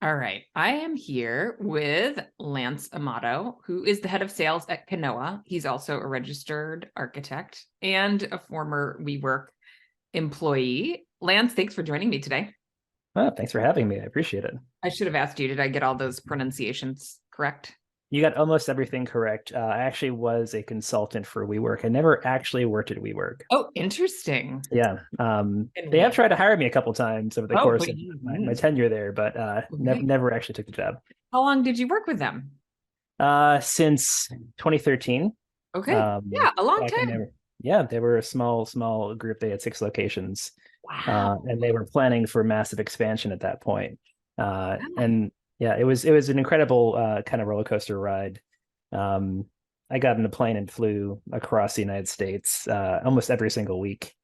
All right. I am here with Lance Amato, who is the head of sales at Canoa. He's also a registered architect and a former WeWork employee. Lance, thanks for joining me today. Oh, thanks for having me. I appreciate it. I should have asked you, did I get all those pronunciations correct? You got almost everything correct. I actually was a consultant for WeWork. I never actually worked at WeWork. Oh, interesting. Yeah. And They have when? tried to hire me a couple times over the Oh, course but of my tenure there, but never okay. never actually took the job. How long did you work with them? Since 2013. Okay. Um, Yeah, a long back when time. they were a small group. They had 6 locations, Wow. and they were planning for massive expansion at that point. Wow. And yeah, it was an incredible kind of roller coaster ride. Um, I got in a plane and flew across the United States almost every single week.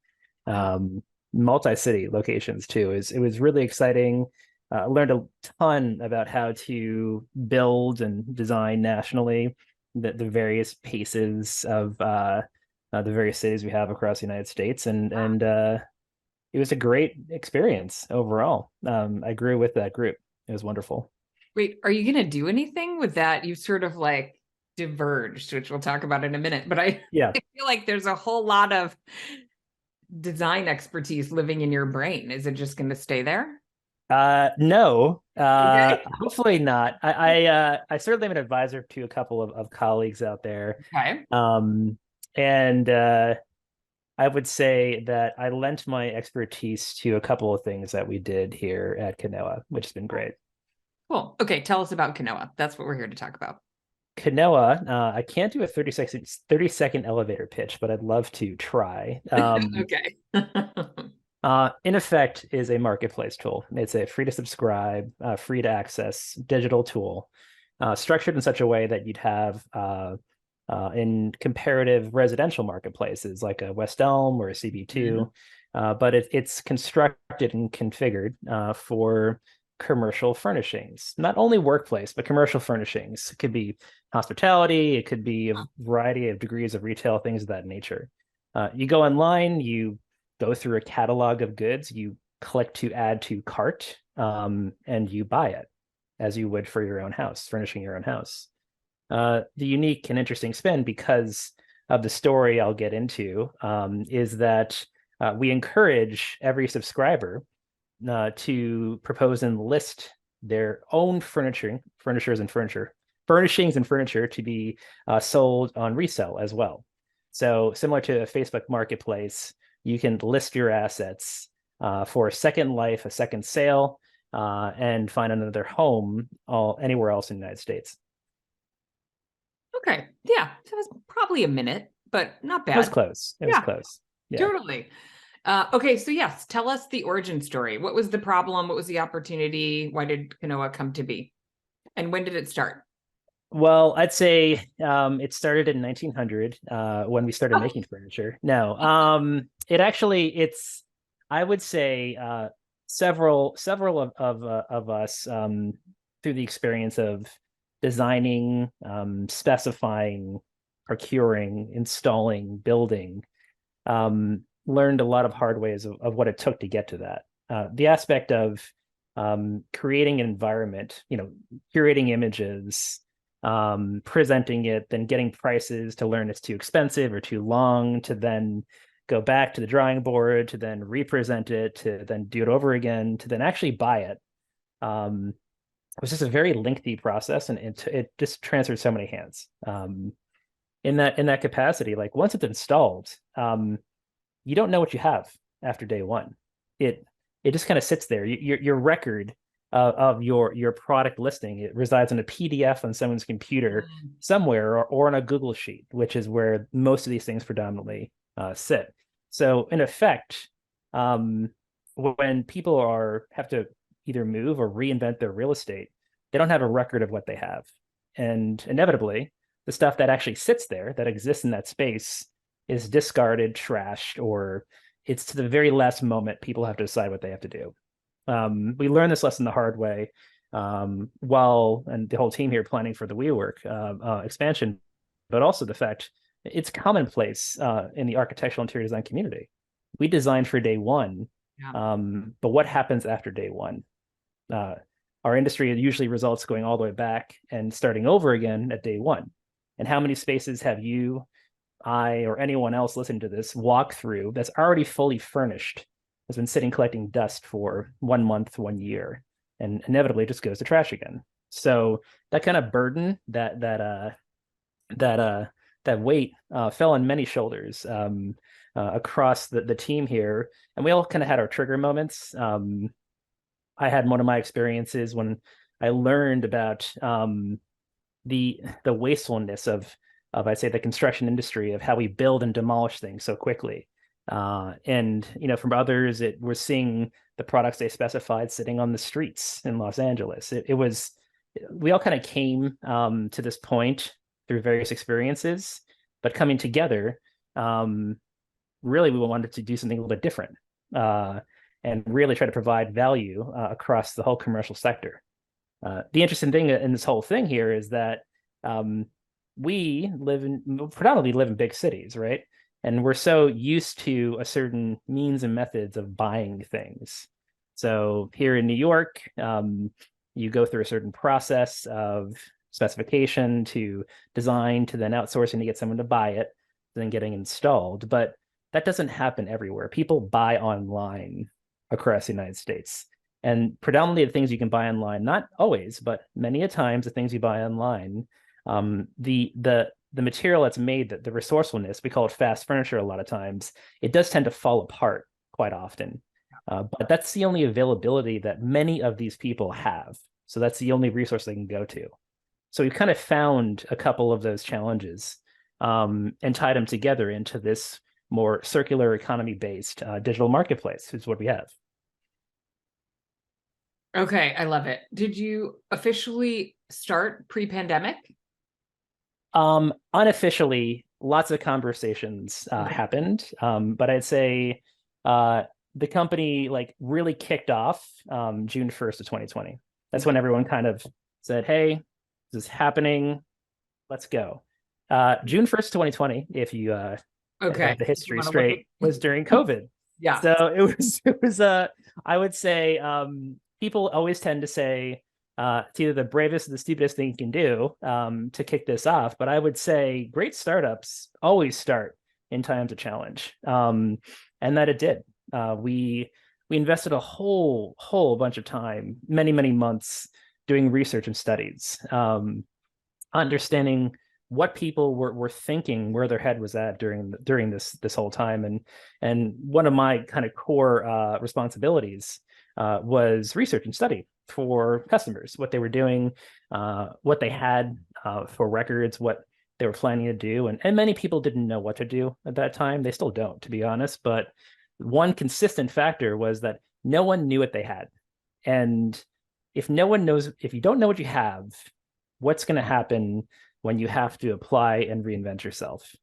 Wow. Um, multi-city locations too. It was really exciting. I learned a ton about how to build and design nationally, the various paces of the various cities we have across the United States, and it was a great experience overall. I grew with that group. It was wonderful. Wait, are you going to do anything with that? You sort of like diverged, which we'll talk about in a minute, but I, Yeah. I feel like there's a whole lot of design expertise living in your brain. Is it just going to stay there? No. Okay. Hopefully not. I certainly am an advisor to a couple of colleagues out there. Okay. And I would say that I lent my expertise to a couple of things that we did here at Canoa, which has been great. Cool. Okay. Tell us about Canoa. That's what we're here to talk about. Canoa, I can't do a 30-second elevator pitch, but I'd love to try. Okay. In effect, is a marketplace tool. It's a free to subscribe, free to access digital tool, structured in such a way that you'd have in comparative residential marketplaces like a West Elm or a CB2, Mhm. but it's constructed and configured for commercial furnishings, not only workplace, but commercial furnishings. It could be hospitality, it could be a variety of degrees of retail, things of that nature. You go online, you go through a catalog of goods, you click to add to cart, and you buy it as you would for your own house, furnishing your own house. The unique and interesting spin, because of the story I'll get into, is that we encourage every subscriber to propose and list their own furnishings and furniture to be sold on resale as well. So similar to a Facebook marketplace, you can list your assets for a second life, a second sale, and find another home anywhere else in the United States. Okay. Yeah. So it was probably a minute, but not It was bad. close. It was Yeah, close. Yeah. totally. Okay. So, yes, tell us the origin story. What was the problem? What was the opportunity? Why did Canoa come to be? And when did it start? Well, I'd say it started in 1900 when we started Oh, making furniture. No, I would say several of us through the experience of designing, specifying, procuring, installing, building, learned a lot of hard ways of what it took to get to that. The aspect of creating an environment, curating images, presenting it, then getting prices to learn it's too expensive or too long, to then go back to the drawing board, to then represent it, to then do it over again, to then actually buy it. It was just a very lengthy process, and it just transferred so many hands. In that capacity, like once it's installed, you don't know what you have after day one. It just kind of sits there. Your record of your product listing, it resides in a PDF on someone's computer somewhere, or on a Google sheet, which is where most of these things predominantly sit. So in effect, when people have to either move or reinvent their real estate, they don't have a record of what they have, and inevitably, the stuff that actually sits there, that exists in that space, is discarded, trashed, or it's to the very last moment people have to decide what they have to do. We learned this lesson the hard way, and the whole team here planning for the WeWork expansion, but also the fact it's commonplace in the architectural interior design community. We design for day one, yeah. but what happens after day one? Uh, our industry usually results going all the way back and starting over again at day one. And how many spaces have you, I, or anyone else listening to this walk through that's already fully furnished, has been sitting collecting dust for 1 month, 1 year, and inevitably just goes to trash again? So that kind of burden, that weight fell on many shoulders across the team here, and we all kind of had our trigger moments. I had one of my experiences when I learned about the wastefulness of I'd say the construction industry, of how we build and demolish things so quickly. And from others, we're seeing the products they specified sitting on the streets in Los Angeles. We all kind of came to this point through various experiences, but coming together, really we wanted to do something a little bit different, and really try to provide value across the whole commercial sector. The interesting thing in this whole thing here is that we predominantly live in big cities, right? And we're so used to a certain means and methods of buying things. So here in New York, you go through a certain process of specification to design to then outsourcing to get someone to buy it, then getting installed. But that doesn't happen everywhere. People buy online across the United States. And predominantly the things you can buy online, not always, but many a times the things you buy online, the material that's made, the resourcefulness, we call it fast furniture a lot of times, it does tend to fall apart quite often. But that's the only availability that many of these people have. So that's the only resource they can go to. So we've kind of found a couple of those challenges and tied them together into this more circular economy-based digital marketplace, is what we have. Okay, I love it. Did you officially start pre-pandemic? Unofficially, lots of conversations happened, but I'd say the company really kicked off June 1st of 2020. That's when everyone kind of said, "Hey, this is happening. Let's go." June 1st, 2020, if you have the history straight, was during COVID. Yeah. So it was I would say people always tend to say it's either the bravest or the stupidest thing you can do to kick this off. But I would say great startups always start in times of challenge, and that it did. We invested a whole bunch of time, many months, doing research and studies, understanding what people were thinking, where their head was at during this whole time. And one of my kind of core responsibilities was research and study for customers, what they were doing, what they had for records, what they were planning to do. And many people didn't know what to do at that time. They still don't, to be honest. But one consistent factor was that no one knew what they had. And if no one knows, if you don't know what you have, what's going to happen when you have to apply and reinvent yourself?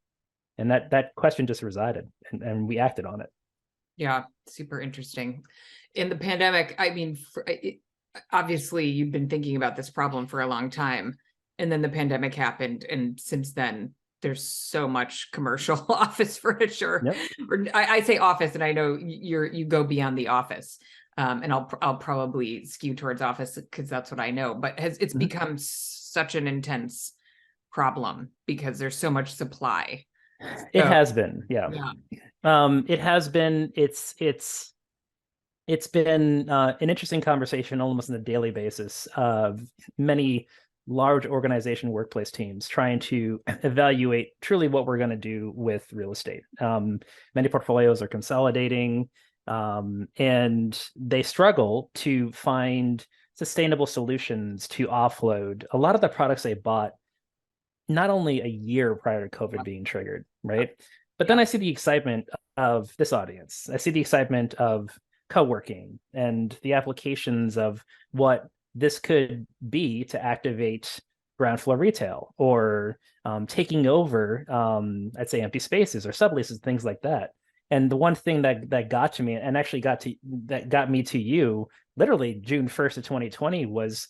And that question just resided, and we acted on it. Yeah, super interesting. In the pandemic, I mean, obviously you've been thinking about this problem for a long time, and then the pandemic happened, and since then there's so much commercial office furniture. Yep. Or I say office, and I know you go beyond the office, and I'll probably skew towards office because that's what I know. But it's become such an intense problem because there's so much supply. It has been, yeah. It has been. It's been an interesting conversation almost on a daily basis of many large organization workplace teams trying to evaluate truly what we're going to do with real estate. Many portfolios are consolidating, and they struggle to find sustainable solutions to offload a lot of the products they bought not only a year prior to COVID being triggered, right? But then I see the excitement of this audience. I see the excitement of co-working and the applications of what this could be to activate ground floor retail, or taking over, I'd say, empty spaces or subleases, things like that. And the one thing that got to me, and actually got me to you, literally June 1st of 2020, was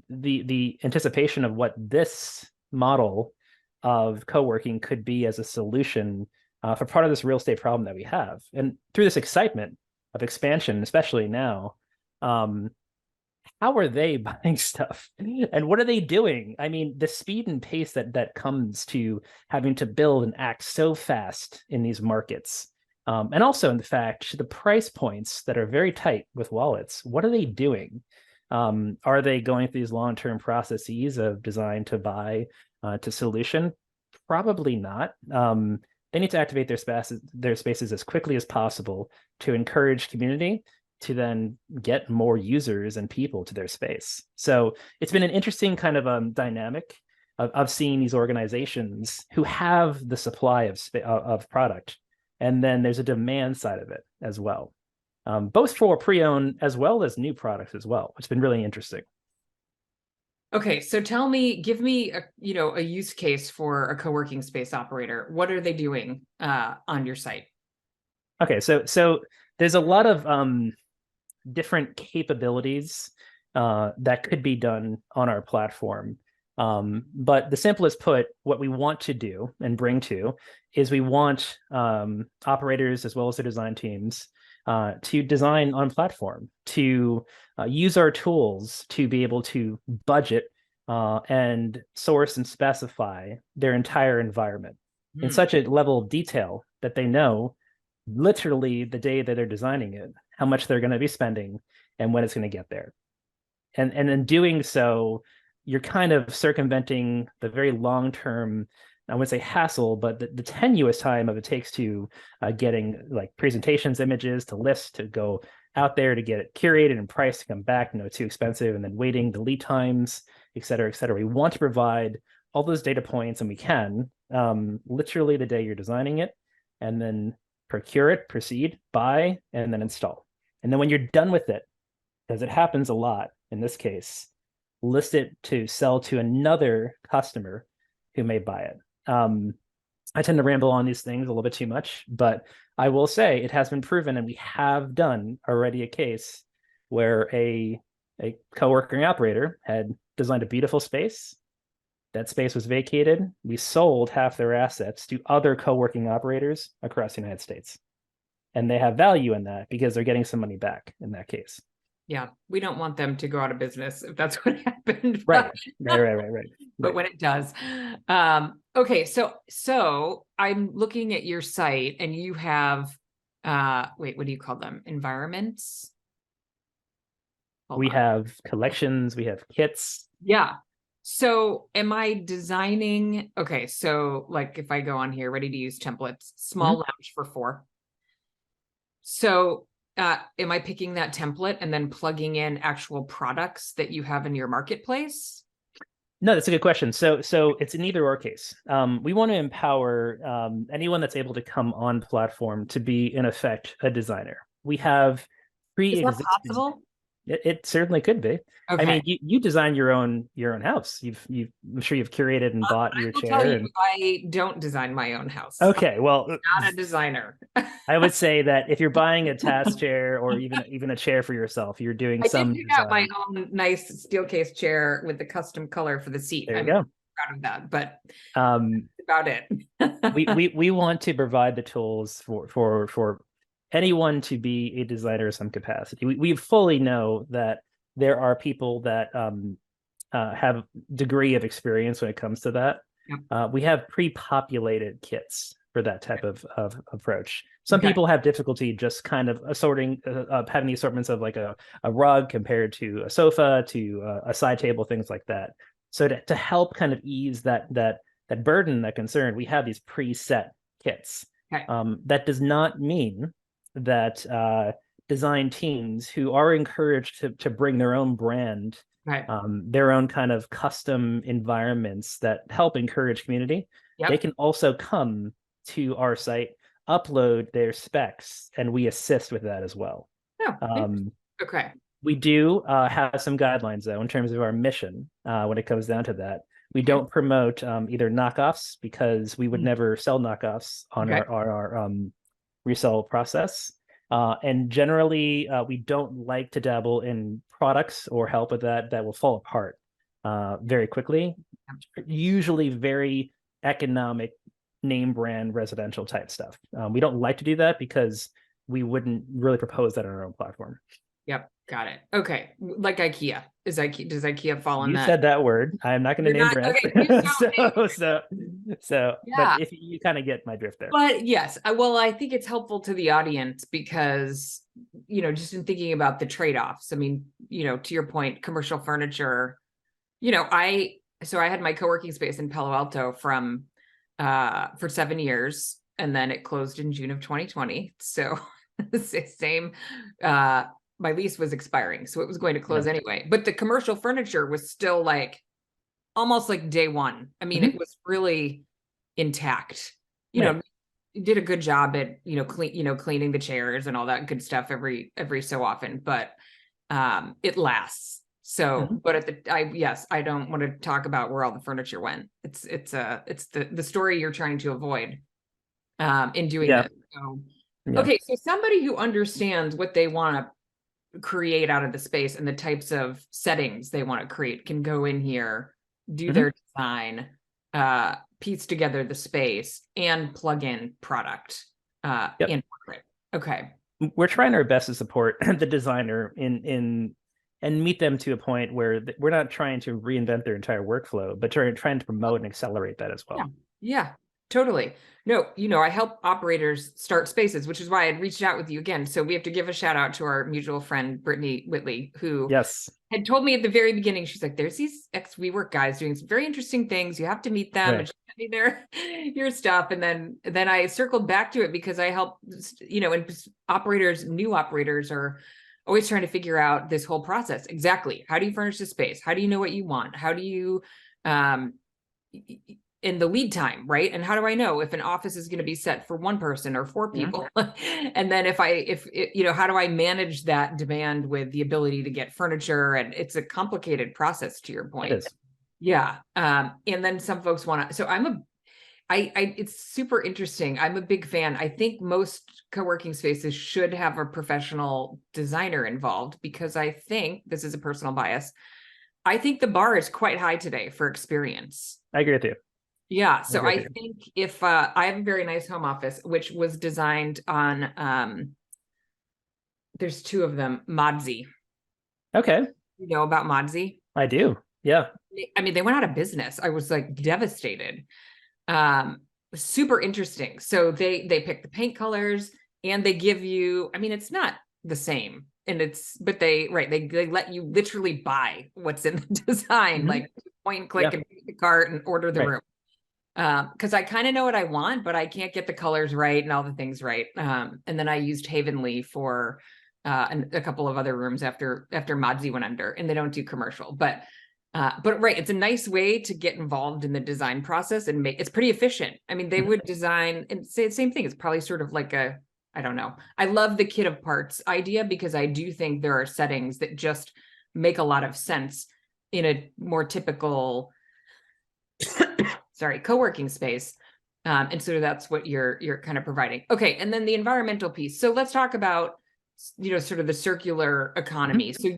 the anticipation of what this model of co-working could be as a solution for part of this real estate problem that we have. And through this excitement of expansion, especially now, how are they buying stuff and what are they doing? I mean, the speed and pace that comes to having to build and act so fast in these markets, and also in the fact the price points that are very tight with wallets. What are they doing? Are they going through these long-term processes of design to buy to solution? Probably not. They need to activate their spaces as quickly as possible to encourage community to then get more users and people to their space. So it's been an interesting kind of dynamic of seeing these organizations who have the supply of product, and then there's a demand side of it as well, both for pre-owned as well as new products as well. It's been really interesting. Okay, so give me a a use case for a co-working space operator. What are they doing on your site? Okay, so there's a lot of different capabilities that could be done on our platform. But the simplest put, what we want to do and bring to is we want operators as well as the design teams to design on platform, to use our tools to be able to budget and source and specify their entire environment in such a level of detail that they know literally the day that they're designing it, how much they're going to be spending and when it's going to get there. And in doing so, you're kind of circumventing the very long-term, I wouldn't say hassle, but the tenuous time of it takes to getting like presentations, images to lists to go out there to get it curated and priced to come back, too expensive, and then waiting, the lead times, et cetera, et cetera. We want to provide all those data points, and we can literally the day you're designing it, and then procure it, proceed, buy, and then install. And then when you're done with it, because it happens a lot in this case, list it to sell to another customer who may buy it. I tend to ramble on these things a little bit too much, but I will say it has been proven, and we have done already a case where a co-working operator had designed a beautiful space. That space was vacated. We sold half their assets to other co-working operators across the United States. And they have value in that because they're getting some money back in that case. Yeah, we don't want them to go out of business if that's what happened. Right. But when it does. Okay, so I'm looking at your site and you have wait, what do you call them? Environments? We have collections, we have kits. Yeah. So am I designing? Okay, so like if I go on here, ready to use templates, small lounge for 4. So am I picking that template and then plugging in actual products that you have in your marketplace? No, that's a good question. So it's an either or case. We want to empower anyone that's able to come on platform to be, in effect, a designer. We have Is that possible? It certainly could be. Okay. I mean, you design your own house. I'm sure you've curated and bought your chair. Tell you, I don't design my own house. Okay, well, I'm not a designer. I would say that if you're buying a task chair or even a chair for yourself, you're doing some design. I got my own nice steel case chair with the custom color for the seat. There you go. Proud of that, but that's about it. we want to provide the tools for anyone to be a designer of some capacity. We fully know that there are people that have degree of experience when it comes to that. Yep. We have pre-populated kits for that type of approach. Some people have difficulty just kind of assorting, having the assortments of like a rug compared to a sofa, to a side table, things like that. So to help kind of ease that burden, that concern, we have these preset kits. Okay. That does not mean that design teams who are encouraged to bring their own brand, right, their own kind of custom environments that help encourage community, they can also come to our site, upload their specs, and we assist with that as well. Okay. We do have some guidelines, though, in terms of our mission when it comes down to that. We don't promote either knockoffs, because we would never sell knockoffs on our resell process. And generally, we don't like to dabble in products or help with that will fall apart very quickly. Usually very economic, name brand, residential type stuff. We don't like to do that because we wouldn't really propose that on our own platform. Yep. Got it. Okay. Like IKEA. Does IKEA fall in You that? said that word. I'm not going to You're name not brands. okay. Please don't name. But Yeah. if you kind of get my drift there. But yes, well, I think it's helpful to the audience because, just in thinking about the trade-offs. I mean, to your point, commercial furniture, so I had my co-working space in Palo Alto for 7 years, and then it closed in June of 2020. So same, my lease was expiring, so it was going to close Yeah. anyway. But the commercial furniture was still like almost like day one. I mean, it Mhm. was really intact. You Right. know, did a good job at cleaning the chairs and all that good stuff every so often, but it lasts. So, Mhm. but yes, I don't want to talk about where all the furniture went. It's the story you're trying to avoid in doing Yeah. this. So, Yeah. okay, so somebody who understands what they want to create out of the space and the types of settings they want to create can go in here, do Mhm. their design, piece together the space, and plug in product Yep. and work it. Okay. We're trying our best to support the designer in and meet them to a point where we're not trying to reinvent their entire workflow, but trying to promote and accelerate that as Yeah. well. Yeah, totally. No, I help operators start spaces, which is why I'd reached out with you again. So we have to give a shout out to our mutual friend, Brittany Whitley, who Yes. had told me at the very beginning, she's like, there's these ex WeWork guys doing some very interesting things. You have to meet them, and Right. she sent me your stuff. And then I circled back to it because I help, and new operators are always trying to figure out this whole process. Exactly. How do you furnish the space? How do you know what you want? How do you, um, in the lead time, right? And how do I know if an office is going to be set for one person or four Mhm. people? And then how do I manage that demand with the ability to get furniture? And it's a complicated process, to your It point. is. Yeah. And then some folks want to, so it's super interesting. I'm a big fan. I think most co-working spaces should have a professional designer involved, because I think, this is a personal bias, I think the bar is quite high today for experience. I agree with you. Yeah, I so agree with I you. think if I have a very nice home office, which was designed on there's two of them, Modzy. Okay. You know about Modzy? I do. Yeah. I mean, they went out of business. I was like devastated. Um, Super interesting. So they pick the paint colors, and they give you, I mean, it's not the same. And but they let you literally buy what's in the design, Mhm. like point and click Yeah. and pick the cart and order the Right. room. Because I kind of know what I want, but I can't get the colors right and all the things right. And then I used Havenly for a couple of other rooms after Modzy went under, and they don't do commercial, but right, it's a nice way to get involved in the design process and it's pretty efficient. I mean, they Mhm. would design and say the same thing. It's probably sort of like I don't know. I love the kit of parts idea, because I do think there are settings that just make a lot of sense in a more typical co-working space. And so that's what you're kind of providing. Okay, and then the environmental piece. So let's talk about sort of the circular Mhm. economy. So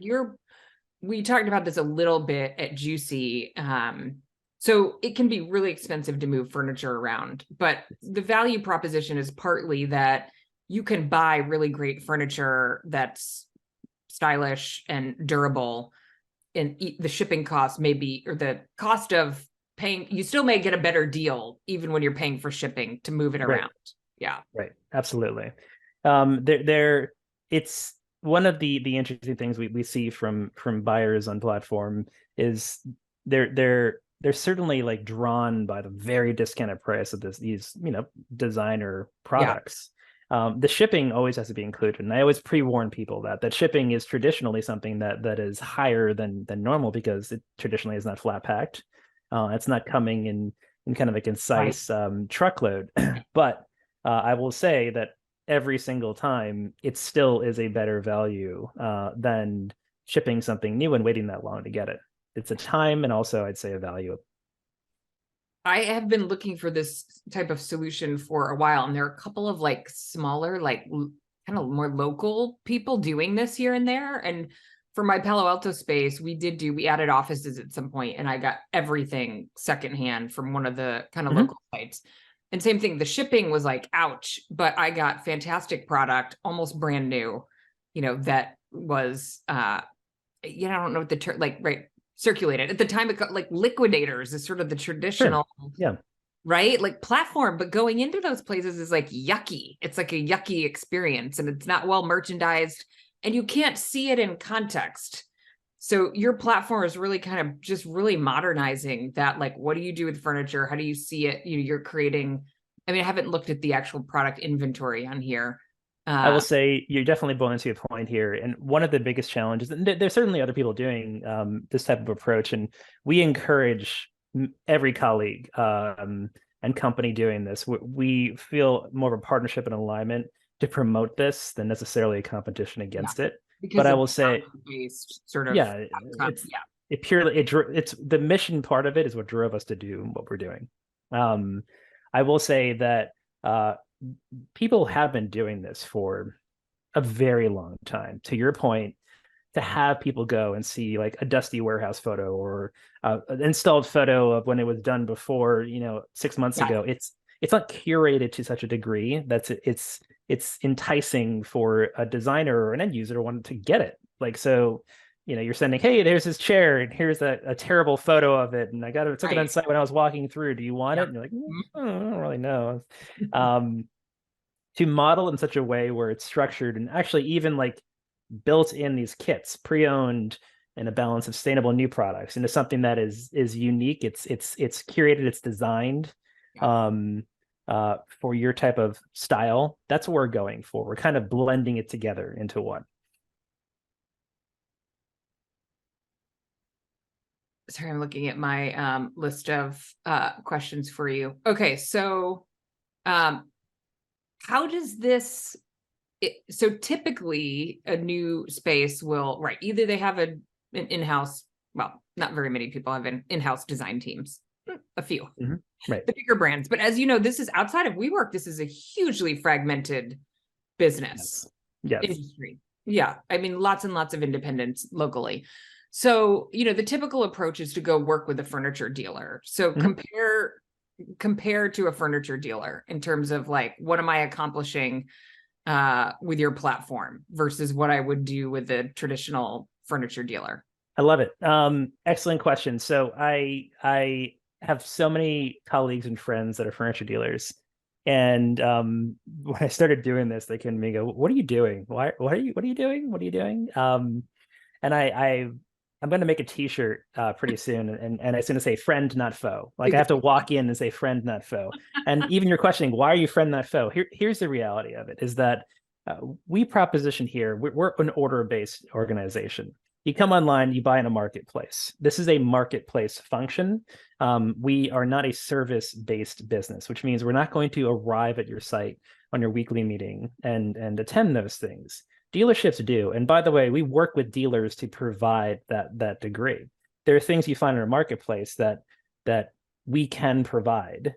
we talked about this a little bit at Juicy. So it can be really expensive to move furniture around, but the value proposition is partly that you can buy really great furniture that's stylish and durable, and the shipping cost may be, or the cost of paying, you still may get a better deal even when you're paying for shipping to move it Right. around. Yeah. Right. Absolutely. It's one of the interesting things we see from buyers on platform is they're certainly like drawn by the very discounted price of these designer Yeah. products. The shipping always has to be included, and I always pre-warn people that shipping is traditionally something that is higher than normal, because it traditionally is not flat packed. It's not coming in kind of a Right. concise truckload, but I will say that every single time it still is a better value than shipping something new and waiting that long to get it. It's a time, and also I'd say a value. I have been looking for this type of solution for a while, and there are a couple of like smaller, like kind of more local people doing this here and there. And for my Palo Alto space, we added offices at some point, and I got everything secondhand from one of the kind of Mhm. local sites. And same thing, the shipping was like, ouch, but I got fantastic product, almost brand new, that was, I don't know what the term, like, right, circulated at the time. Like liquidators is sort of the traditional, Yeah. right, like platform, but going into those places is like yucky. It's like a yucky experience, and it's not well merchandised, and you can't see it in context. So your platform is really kind of just really modernizing that. Like, what do you do with furniture? How do you see it? You're creating, I mean, I haven't looked at the actual product inventory on here. I will say you're definitely blowing to a point here. And one of the biggest challenges, and there's certainly other people doing this type of approach, and we encourage every colleague and company doing this. We feel more of a partnership and alignment to promote this than necessarily a competition against it. Because but I will say, based sort of yeah, it purely it's the mission part of it is what drove us to do what we're doing. I will say that people have been doing this for a very long time. To your point, to have people go and see like a dusty warehouse photo or an installed photo of when it was done before, 6 months ago, it's not curated to such a degree that's it's enticing for a designer or an end user wanting to get it. Like, so, you're sending, hey, there's this chair and here's a terrible photo of it, and took it on site when I was walking through. Do you want it? And you're like, I don't really know. To model in such a way where it's structured and actually even like built in these kits, pre-owned, and a balance of sustainable new products into something that is unique. It's curated, it's designed for your type of style. That's what we're going for. We're kind of blending it together into one. Sorry, I'm looking at my list of questions for you. Okay, so how does this, so typically a new space will, right, either they have an in-house, well, not very many people have in-house design teams, a few, right, the bigger brands. But as you know, this is outside of WeWork, this is a hugely fragmented business industry. Yeah, I mean, lots and lots of independents locally. So, the typical approach is to go work with a furniture dealer. So compare to a furniture dealer in terms of like, what am I accomplishing with your platform versus what I would do with a traditional furniture dealer? I love it. Excellent question. So I have so many colleagues and friends that are furniture dealers. And when I started doing this, they came to me and go, what are you doing? What are you doing? What are you doing? And I'm going to make a t-shirt pretty soon. And it's going to say friend, not foe. Like I have to walk in and say friend, not foe. And even you're questioning, why are you friend, not foe? Here's the reality of it is that we proposition here, we're an order-based organization. You come online, you buy in a marketplace. This is a marketplace function. We are not a service-based business, which means we're not going to arrive at your site on your weekly meeting and attend those things. Dealerships do. And by the way, we work with dealers to provide that degree. There are things you find in a marketplace that we can provide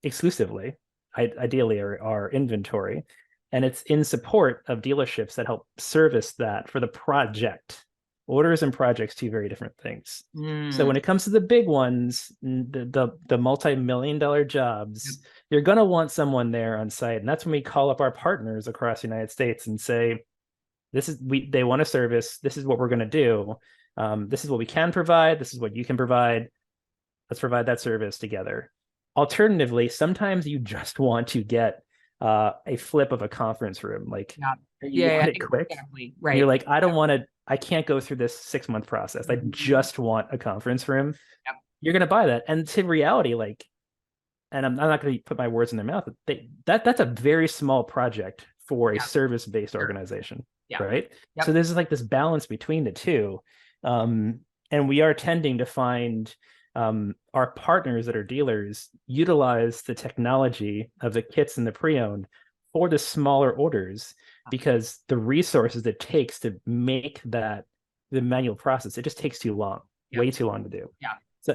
exclusively, ideally our inventory. And it's in support of dealerships that help service that for the project. Orders and projects, two very different things. So when it comes to the big ones, the multi-million-dollar jobs, you're going to want someone there on site. And that's when we call up our partners across the United States and say, they want a service. This is what we're going to do. This is what we can provide. This is what you can provide. Let's provide that service together. Alternatively, sometimes you just want to get a flip of a conference room. Like, you want it quick. Exactly. Right. You're like, I can't go through this 6-month process. I just want a conference room. Yep. You're going to buy that. And to reality, like, and I'm not going to put my words in their mouth, that's a very small project for a service-based organization. Right. So there's like this balance between the two. And we are tending to find our partners that are dealers utilize the technology of the kits and the pre-owned for the smaller orders, because the resources it takes to make the manual process, it just takes too long, way too long to do.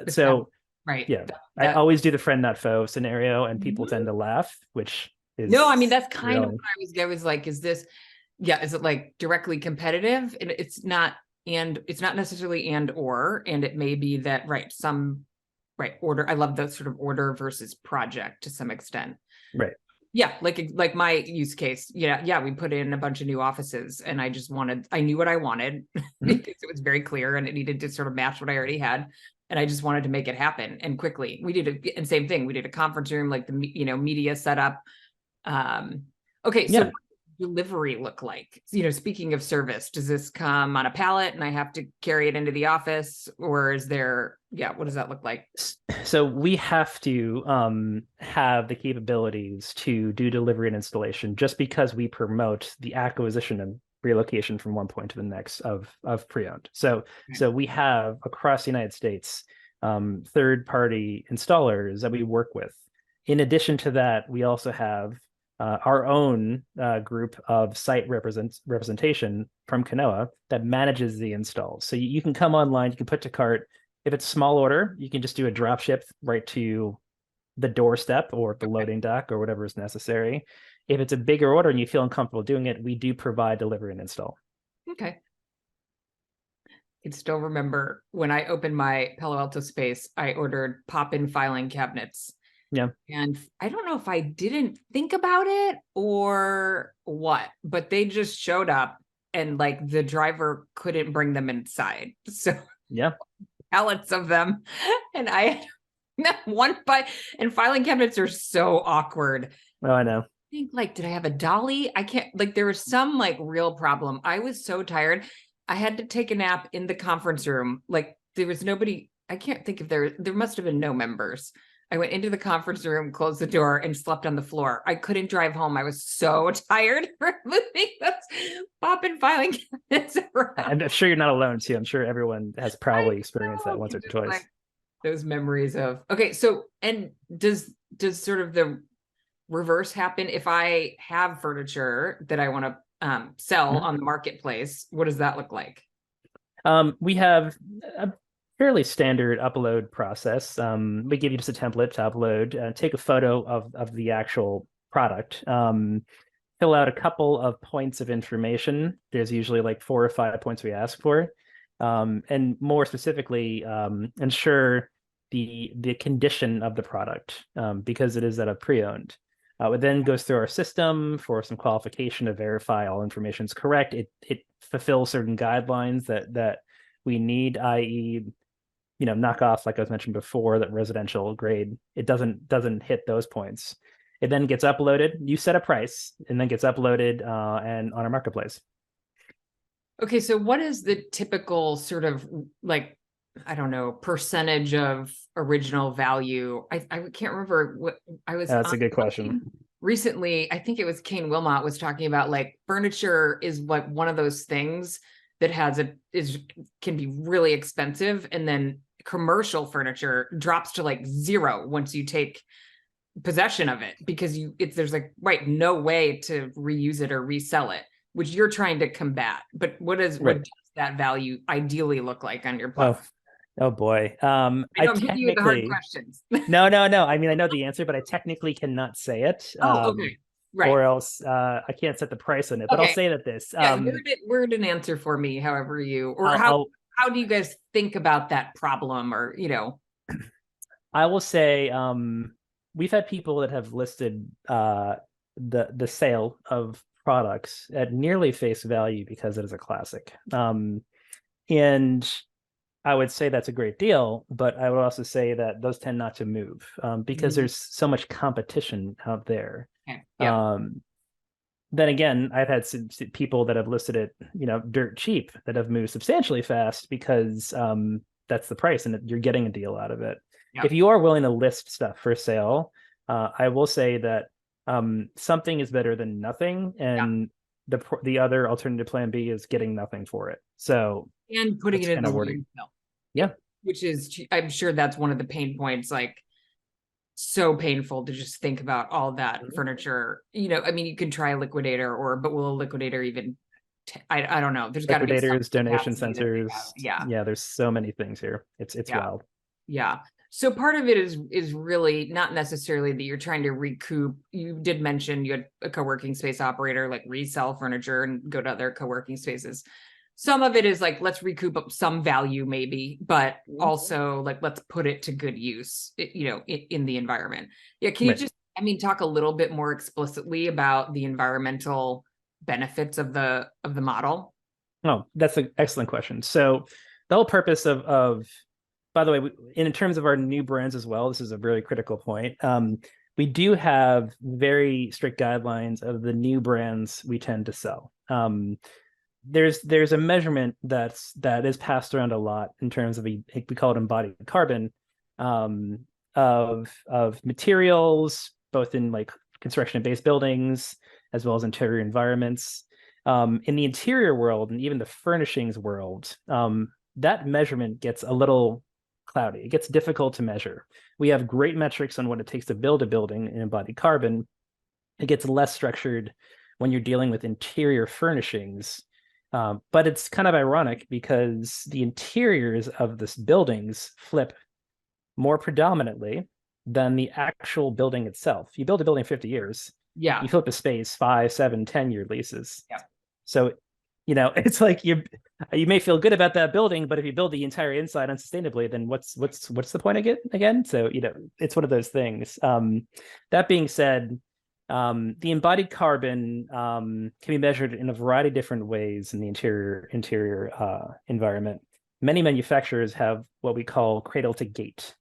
So right. I always do the friend not foe scenario, and people tend to laugh, which is no, I mean, that's kind of what I was like, is this, is it like directly competitive? And it's not necessarily and it may be that, order. I love the sort of order versus project to some extent. Right. Yeah, like my use case. Yeah, we put in a bunch of new offices, and I knew what I wanted Mhm. because it was very clear, and it needed to sort of match what I already had, and I just wanted to make it happen and quickly. And same thing. We did a conference room, like the media setup. Um, okay, so Yeah. what does delivery look like? Speaking of service, does this come on a pallet and I have to carry it into the office, or what does that look like? So we have to have the capabilities to do delivery and installation just because we promote the acquisition and relocation from one point to the next of pre-owned. So we have across the United States third-party installers that we work with. In addition to that, we also have our own group of site representation from Canoa that manages the installs. So you can come online, you can put to cart. If it's small order, you can just do a drop ship right to the doorstep or the Okay. loading dock or whatever is necessary. If it's a bigger order and you feel uncomfortable doing it, we do provide delivery and install. Okay. I can still remember when I opened my Palo Alto space, I ordered pop-in filing cabinets. Yeah. And I don't know if I didn't think about it or what, but they just showed up, and like the driver couldn't bring them inside. So Yeah. pallets of them. And I had one by, and filing cabinets are so awkward. Oh, I know. Think like, did I have a dolly? I can't, like, there was some like real problem. I was so tired. I had to take a nap in the conference room. Like, there was nobody. I can't think if there must have been no members. I went into the conference room, closed the door, and slept on the floor. I couldn't drive home. I was so tired for moving those pop-in filing cabinets around. I'm sure you're not alone too. I'm sure everyone has I probably experienced that know. once or Just twice. like those memories of, okay, so, and does sort of the reverse happen if I have furniture that I want to sell Mhm. on the marketplace? What does that look like? We have a fairly standard upload process. We give you just a template to upload, take a photo of the actual product, fill out a couple of points of information. There's usually like 4 or 5 points we ask for. And more specifically, ensure the condition of the product because it is at a pre-owned. It then goes through our system for some qualification to verify all information is correct. It fulfills certain guidelines that we need, i.e., knock off, like I was mentioned before, that residential grade. It doesn't hit those points. It then gets uploaded. You set a price, and then gets uploaded and on our marketplace. Okay, so what is the typical sort of like, I don't know, percentage of original value? I can't remember what I was That's on a good question. recently. I think it was Kane Wilmot was talking about like furniture is what one of those things that can be really expensive, and then commercial furniture drops to like zero once you take possession of it, because there's like, right, no way to reuse it or resell it, which you're trying to combat. But what Right. does that value ideally look like on your Oh, platform? oh boy. I I know I'm hitting you with the hard technically questions. no. I mean, I know the answer, but I technically cannot say it. Oh, okay. Right. Or else I can't set the price on it. But I'll Okay. say that this. Yeah, word an answer for me, however I'll how do you guys think about that problem, or I will say we've had people that have listed the sale of products at nearly face value because it is a classic. And I would say that's a great deal, but I would also say that those tend not to move because Mhm. there's so much competition out there. Okay. Yep. Um, then again, I've had some people that have listed it, dirt cheap that have moved substantially fast because that's the price and you're getting a deal out of it. If Yep. you are willing to list stuff for sale, I will say that something is better than nothing, Yeah. and the other alternative plan B is getting nothing for it. So And putting that's it in kind the of wording. landfill. Yeah, Which is, I'm sure that's one of the pain points, like, so painful to just think about all that furniture. I mean, you can try a liquidator, but will a liquidator even I don't know. There's got to be some liquidators, donation capacity that they have. centers. Yeah. Yeah, there's so many things here. It's Yeah. wild. Yeah. So part of it is really not necessarily that you're trying to recoup. You did mention you had a co-working space operator, like resell furniture and go to other co-working spaces. Some of it is like, let's recoup up some value maybe, but also like, let's put it to good use, in the environment. Yeah. Can you Right. just I mean, talk a little bit more explicitly about the environmental benefits of the model. Oh, that's an excellent question. So the whole purpose of by the way, in terms of our new brands as well, this is a very critical point. We do have very strict guidelines of the new brands we tend to sell. There's a measurement that is passed around a lot in terms of we call it embodied carbon, of materials, both in like construction-based buildings as well as interior environments. In the interior world and even the furnishings world, that measurement gets a little cloudy. It gets difficult to measure. We have great metrics on what it takes to build a building in embodied carbon. It gets less structured when you're dealing with interior furnishings. But it's kind of ironic because the interiors of this buildings flip more predominantly than the actual building itself. You build a building 50 years, Yeah. you flip a space 5, 7, 10-year leases. Yeah. So, it's like you may feel good about that building, but if you build the entire inside unsustainably, then what's the point of it again? So, it's one of those things. That being said, the embodied carbon can be measured in a variety of different ways in the interior environment. Many manufacturers have what we call cradle to gate.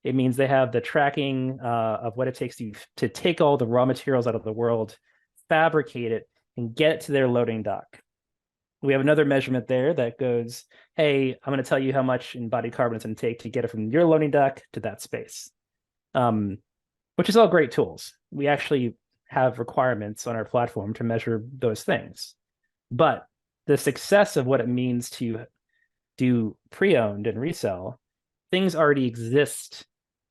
It means they have the tracking of what it takes to take all the raw materials out of the world, fabricate it, and get it to their loading dock. We have another measurement there that goes, hey, I'm going to tell you how much embodied carbon it's going to take to get it from your loading dock to that space, which is all great tools. We actually have requirements on our platform to measure those things. But the success of what it means to do pre-owned and resell, things already exist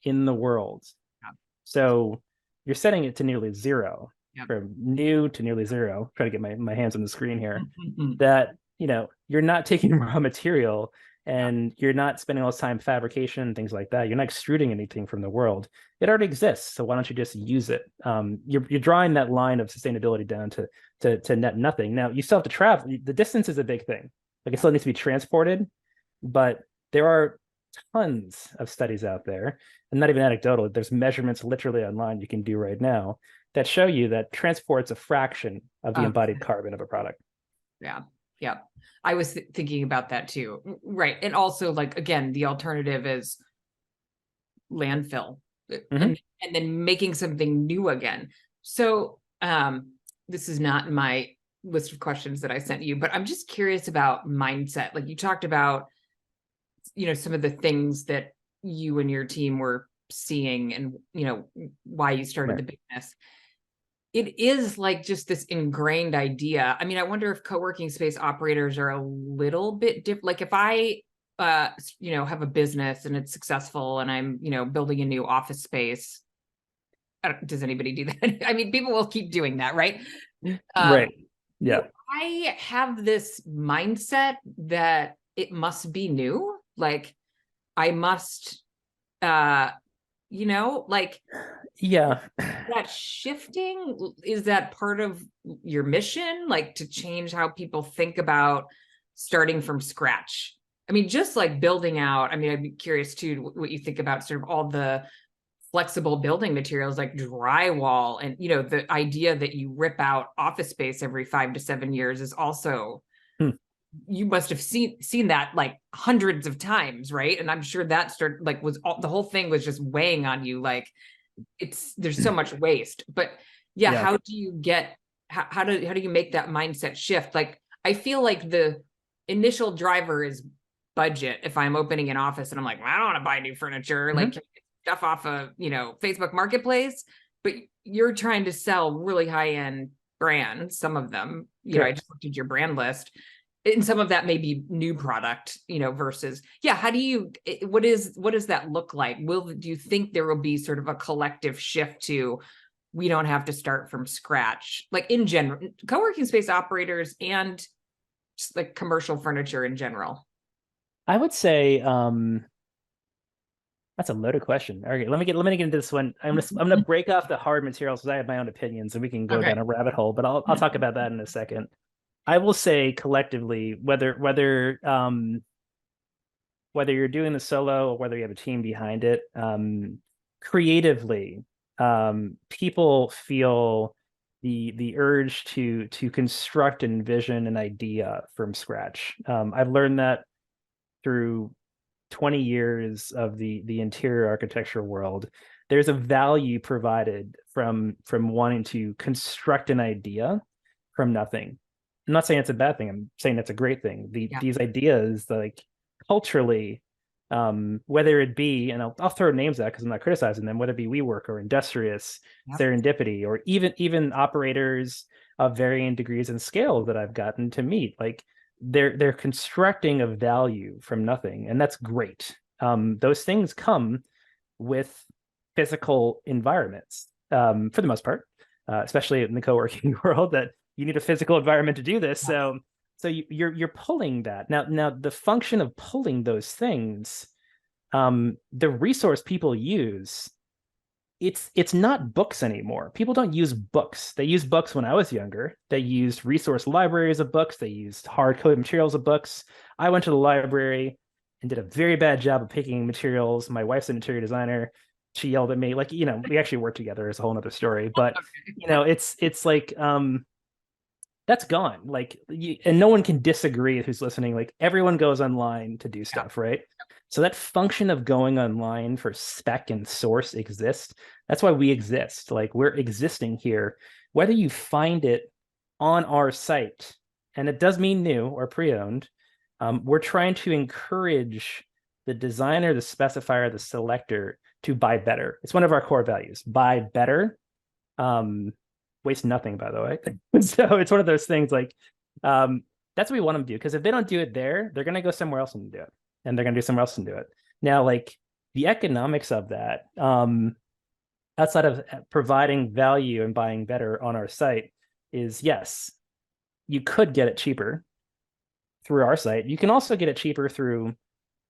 in the world. Yeah. So you're setting it to nearly zero. Yep. From new to nearly zero. Try to get my hands on the screen here. Mm-hmm. That you're not taking raw material and you're not spending all this time fabrication and things like that. You're not extruding anything from the world. It already exists. So why don't you just use it? You're drawing that line of sustainability down to net nothing. Now you still have to travel. The distance is a big thing. Like it still needs to be transported, but there are tons of studies out there, and not even anecdotal. There's measurements literally online you can do right now that show you that transport's a fraction of the embodied carbon of a product. Yeah. Yeah. I was thinking about that too. Right. And also, like, again, the alternative is landfill, and then making something new again. So this is not in my list of questions that I sent you, but I'm just curious about mindset. Like you talked about, some of the things that you and your team were seeing and, why you started the business. It is like just this ingrained idea. I mean, I wonder if co-working space operators are a little bit different. Like if I, have a business and it's successful and I'm, building a new office space. Does anybody do that? I mean, people will keep doing that, right? Right. Yeah. I have this mindset that it must be new. Like I must, like, yeah, that shifting, is that part of your mission, like to change how people think about starting from scratch? I mean, just like building out, I mean, I'd be curious too what you think about sort of all the flexible building materials like drywall and, the idea that you rip out office space every 5 to 7 years is also, you must have seen that like hundreds of times, right? And I'm sure that started like the whole thing was just weighing on you, like there's so much waste. But yeah, how do you get how do you make that mindset shift? Like I feel like the initial driver is budget. If I'm opening an office and I'm like, well, I don't want to buy new furniture, like stuff off of Facebook Marketplace, but you're trying to sell really high-end brands, some of them, I just looked at your brand list. And some of that may be new product, versus, how do you, what does that look like? Do you think there will be sort of a collective shift to, we don't have to start from scratch, like in general, co-working space operators and just like commercial furniture in general? I would say, that's a loaded question. Okay, let me get into this one. I'm gonna break off the hard materials because I have my own opinions and we can go down a rabbit hole, but I'll talk about that in a second. I will say collectively, whether you're doing the solo or whether you have a team behind it, creatively, people feel the urge to construct and envision an idea from scratch. I've learned that through 20 years of the interior architecture world. There's a value provided from wanting to construct an idea from nothing. I'm not saying it's a bad thing. I'm saying that's a great thing. Yeah. These ideas, like culturally, whether it be, and I'll throw names out because I'm not criticizing them, whether it be WeWork or Industrious, Yep. Serendipity, or even operators of varying degrees and scale that I've gotten to meet, like they're constructing a value from nothing, and that's great. Those things come with physical environments, for the most part, especially in the co-working world, that you need a physical environment to do this. Yes. So you're pulling that. Now the function of pulling those things, the resource people use, it's not books anymore. People don't use books. They used books when I was younger. They used resource libraries of books. They used hard-coded materials of books. I went to the library and did a very bad job of picking materials. My wife's an interior designer. She yelled at me, like, we actually worked together. It's a whole other story. But it's like that's gone. Like, and no one can disagree who's listening. Like, everyone goes online to do stuff, right? So that function of going online for spec and source exists. That's why we exist. Like, we're existing here, whether you find it on our site, and it does mean new or pre-owned. We're trying to encourage the designer, the specifier, the selector to buy better. It's one of our core values. Buy better. Waste nothing, by the way. So it's one of those things, like, that's what we want them to do, because if they don't do it there, they're going to go somewhere else and do it, and they're going to do somewhere else and do it. Now, like, the economics of that, outside of providing value and buying better on our site, is, yes, you could get it cheaper through our site. You can also get it cheaper through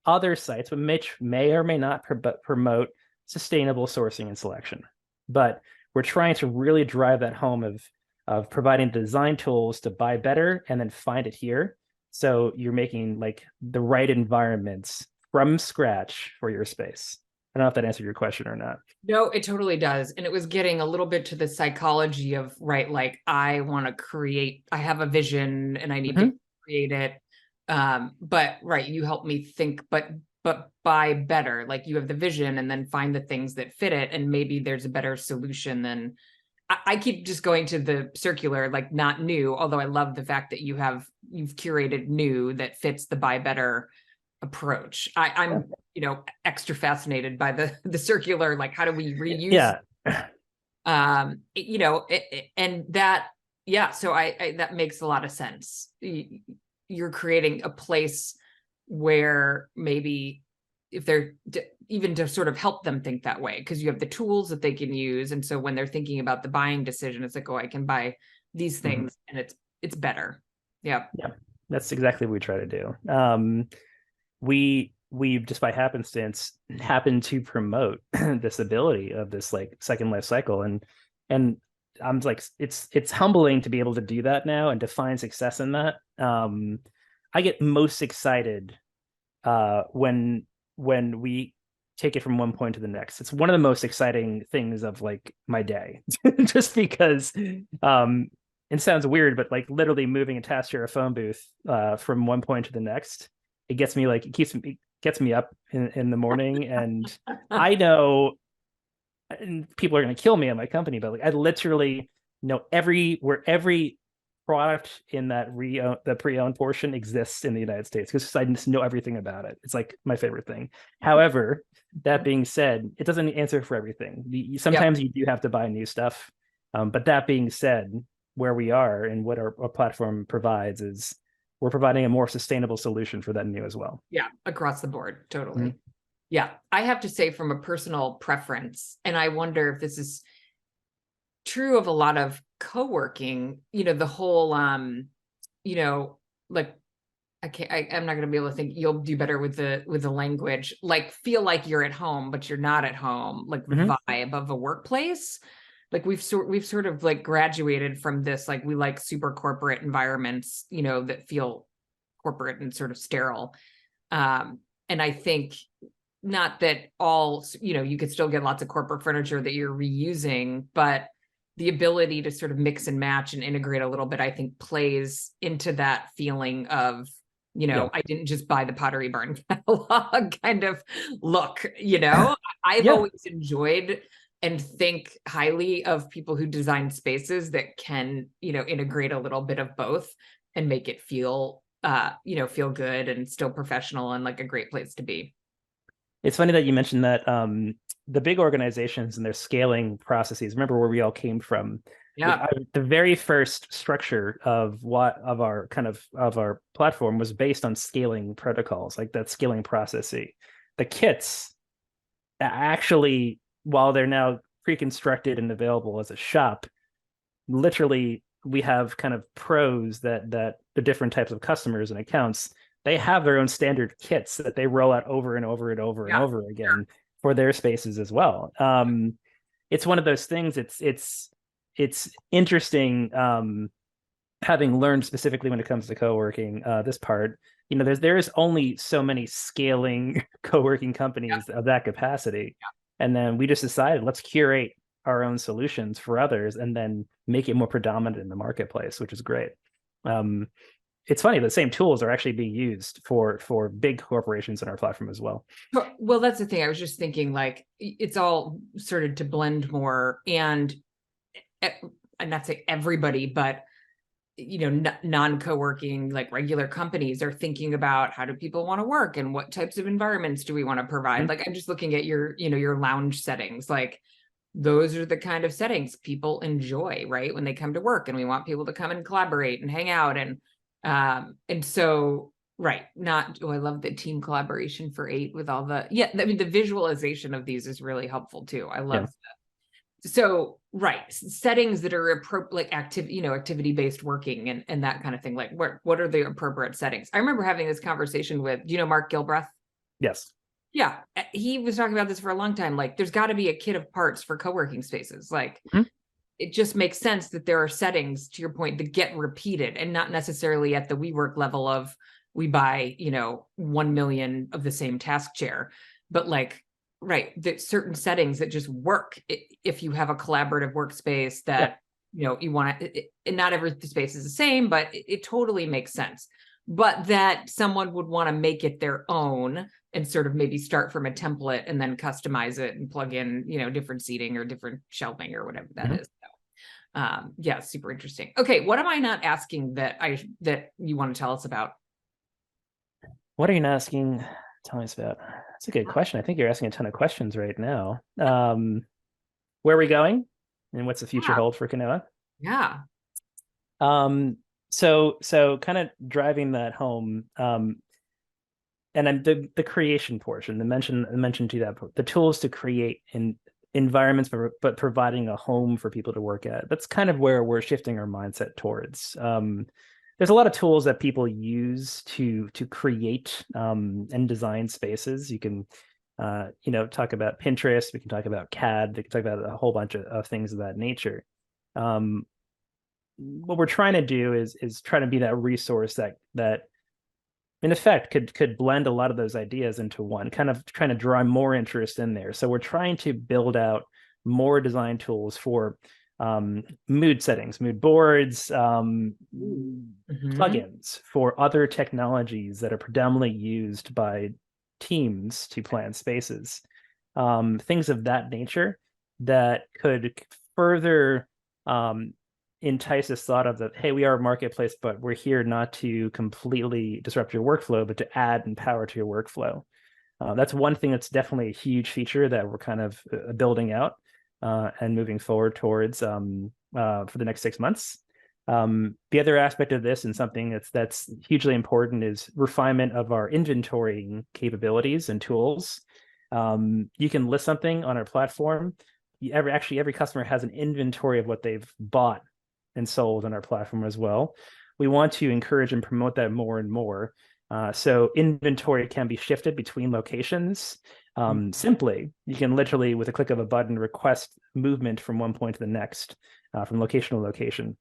other sites, which may or may not promote sustainable sourcing and selection. But we're trying to really drive that home of providing design tools to buy better and then find it here. So you're making, like, the right environments from scratch for your space. I don't know if that answered your question or not. No, it totally does. And it was getting a little bit to the psychology of, right, like, I want to create, I have a vision and I need to create it. But right, you help me think, but buy better. Like, you have the vision and then find the things that fit it, and maybe there's a better solution than I keep just going to the circular, like, not new, although I love the fact that you've curated new that fits the buy better approach. I'm extra fascinated by the circular, like, how do we reuse? And that, so I that makes a lot of sense. You're creating a place where maybe, if they're even to sort of help them think that way, because you have the tools that they can use, and so when they're thinking about the buying decision, it's like, oh, I can buy these things, and it's better. Yeah, that's exactly what we try to do. We just by happenstance happen to promote this ability of this, like, second life cycle, and I'm like, it's humbling to be able to do that now and to find success in that. I get most excited when we take it from one point to the next. It's one of the most exciting things of, like, my day, just because it sounds weird, but, like, literally moving a task to a phone booth from one point to the next, it gets me, like, it gets me up in the morning, and I know, and people are going to kill me in my company, but, like, I literally know every product in that the pre-owned portion exists in the United States, because I just know everything about it. It's, like, my favorite thing. However, that being said, it doesn't answer for everything. Sometimes you do have to buy new stuff. But that being said, where we are and what our platform provides is, we're providing a more sustainable solution for that new as well. Yeah, across the board, totally. Yeah, I have to say, from a personal preference, and I wonder if this is true of a lot of co-working, the whole, like, I'm not going to be able to think, you'll do better with the language, like, feel like you're at home, but you're not at home, like, vibe of a workplace. Like, we've sort of, like, graduated from this, like, we like super corporate environments, that feel corporate and sort of sterile. And I think not that all, you could still get lots of corporate furniture that you're reusing, but the ability to sort of mix and match and integrate a little bit, I think plays into that feeling of, I didn't just buy the Pottery Barn catalog kind of look, I've Yeah. always enjoyed and think highly of people who design spaces that can, integrate a little bit of both and make it feel, feel good and still professional and like a great place to be. It's funny that you mentioned that the big organizations and their scaling processes. Remember where we all came from. Yeah. The very first structure of our platform was based on scaling protocols, like that scaling processing. The kits actually, while they're now pre-constructed and available as a shop, literally we have kind of pros that the different types of customers and accounts, they have their own standard kits that they roll out over and over and over and over again for their spaces as well. It's one of those things. It's interesting, having learned specifically when it comes to co-working, this part. There is only so many scaling co-working companies of that capacity, and then we just decided, let's curate our own solutions for others and then make it more predominant in the marketplace, which is great. It's funny, the same tools are actually being used for big corporations in our platform as well. Well, that's the thing. I was just thinking, like, it's all started to blend more, and not say everybody, but non-co-working, like regular companies are thinking about, how do people want to work and what types of environments do we want to provide? Mm-hmm. Like, I'm just looking at your lounge settings. Like, those are the kind of settings people enjoy, right? When they come to work, and we want people to come and collaborate and hang out. And so, right. I love the team collaboration for 8 with all the, the visualization of these is really helpful too. I love that. So, right. Settings that are like activity-based working and that kind of thing. Like, what are the appropriate settings? I remember having this conversation with, Mark Gilbreth? Yes. Yeah, he was talking about this for a long time. Like, there's got to be a kit of parts for co-working spaces. Like, it just makes sense that there are settings, to your point, that get repeated, and not necessarily at the WeWork level of, we buy, 1 million of the same task chair, but like, right, that certain settings that just work if you have a collaborative workspace that, you want to, and not every space is the same, but it totally makes sense. But that someone would want to make it their own and sort of maybe start from a template and then customize it and plug in, different seating or different shelving or whatever that is. So, super interesting. Okay, what am I not asking that you want to tell us about? What are you not asking? Tell us about. That's a good question. I think you're asking a ton of questions right now. Where are we going, and what's the future hold for Canoa? Yeah. So kind of driving that home, and I'm the creation portion. I mentioned to that, the tools to create environments, but providing a home for people to work at. That's kind of where we're shifting our mindset towards. There's a lot of tools that people use to create and design spaces. You can talk about Pinterest, we can talk about CAD, we can talk about a whole bunch of things of that nature. What we're trying to do is try to be that resource that in effect could blend a lot of those ideas into one, kind of trying to draw more interest in there. So we're trying to build out more design tools for mood settings, mood boards, plugins for other technologies that are predominantly used by teams to plan spaces, things of that nature that could further entice this thought of that, hey, we are a marketplace, but we're here not to completely disrupt your workflow, but to add and power to your workflow. That's one thing that's definitely a huge feature that we're kind of building out and moving forward towards for the next 6 months. The other aspect of this, and something that's hugely important, is refinement of our inventorying capabilities and tools. You can list something on our platform. Every customer has an inventory of what they've bought and sold on our platform as well. We want to encourage and promote that more and more. So inventory can be shifted between locations. Simply, you can literally, with a click of a button, request movement from one point to the next, from location to location.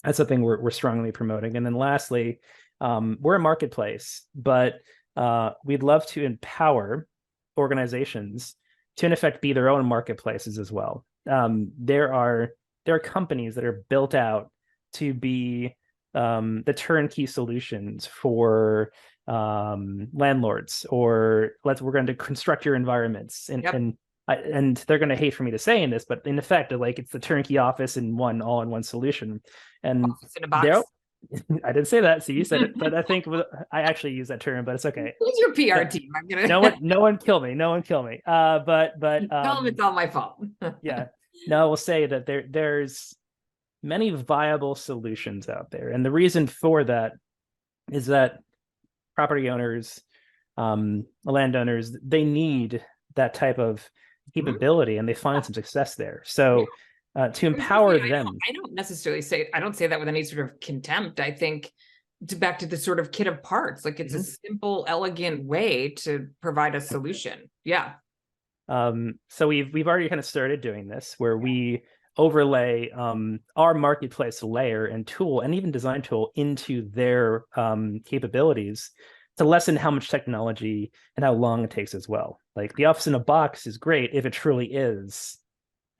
That's something we're strongly promoting. And then lastly, we're a marketplace, but we'd love to empower organizations to in effect be their own marketplaces as well. There are companies that are built out to be the turnkey solutions for landlords, or we're going to construct your environments, and they're going to hate for me to saying this, but in effect, like, it's the turnkey office in one all-in-one solution. And Office in a box. I didn't say that, so you said it, but I think I actually use that term, but it's okay. Who's your PR team? I'm gonna no one kill me. No one kill me. But tell them it's all my fault. Yeah. No, I will say that there's many viable solutions out there. And the reason for that is that property owners, landowners, they need that type of capability, and they find some success there. So to empower them. I don't necessarily say, I don't say that with any sort of contempt. I think back to the sort of kit of parts, like it's a simple, elegant way to provide a solution. Yeah. So we've already kind of started doing this, where we overlay our marketplace layer and tool, and even design tool, into their capabilities to lessen how much technology and how long it takes as well. Like, the office in a box is great if it truly is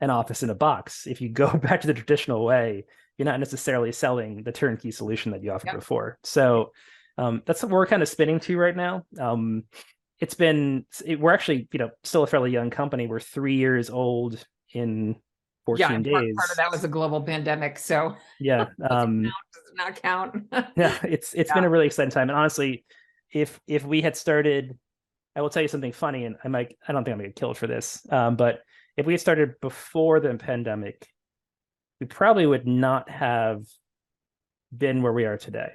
an office in a box. If you go back to the traditional way, you're not necessarily selling the turnkey solution that you offered before. So that's what we're kind of spinning to right now. We're actually, still a fairly young company. We're 3 years old in 14 days. Part of that was a global pandemic. So yeah, does not count. Yeah, it's been a really exciting time. And honestly, if we had started, I will tell you something funny, and I don't think I'm gonna get killed for this. But if we had started before the pandemic, we probably would not have been where we are today.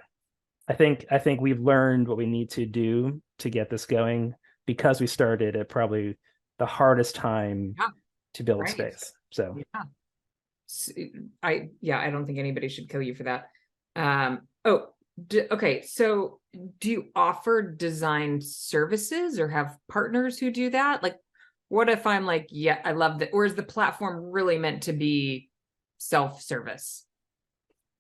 I think we've learned what we need to do to get this going, because we started at probably the hardest time to build space. So I don't think anybody should kill you for that. Okay. So do you offer design services or have partners who do that? Like, what if I'm like, yeah, I love that. Or is the platform really meant to be self-service?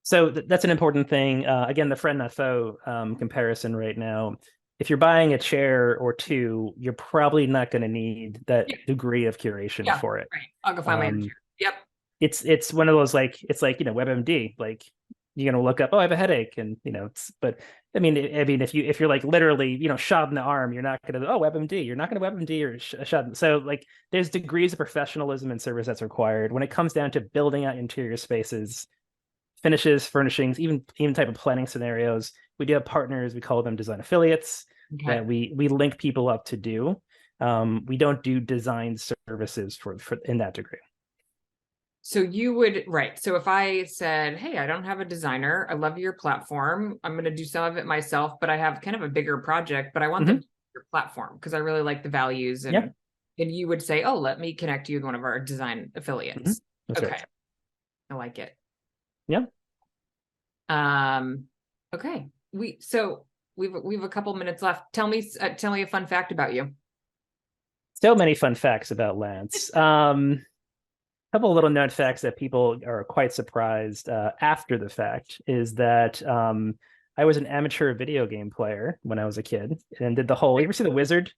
So that's an important thing. Again, the friend not foe comparison right now. If you're buying a chair or two, you're probably not going to need that degree of curation for it. Right. I'll go find my own chair. Yep. It's one of those, like, it's like, WebMD, like, you're going to look up, oh, I have a headache. And, but I mean, if you're like literally, shot in the arm, you're not going to, oh, WebMD, you're not going to WebMD or shot. So like, there's degrees of professionalism and service that's required when it comes down to building out interior spaces, finishes, furnishings, even type of planning scenarios. We do have partners, we call them design affiliates, that we link people up to do. We don't do design services for in that degree. So you would, right. So if I said, hey, I don't have a designer, I love your platform, I'm going to do some of it myself, but I have kind of a bigger project, but I want them to your platform because I really like the values. And you would say, oh, let me connect you with one of our design affiliates. Okay. Right. I like it. Yeah. Okay. We've a couple minutes left. Tell me a fun fact about you. So many fun facts about Lance. Couple of little known facts that people are quite surprised after the fact is that I was an amateur video game player when I was a kid, and did the whole. You ever see The Wizard?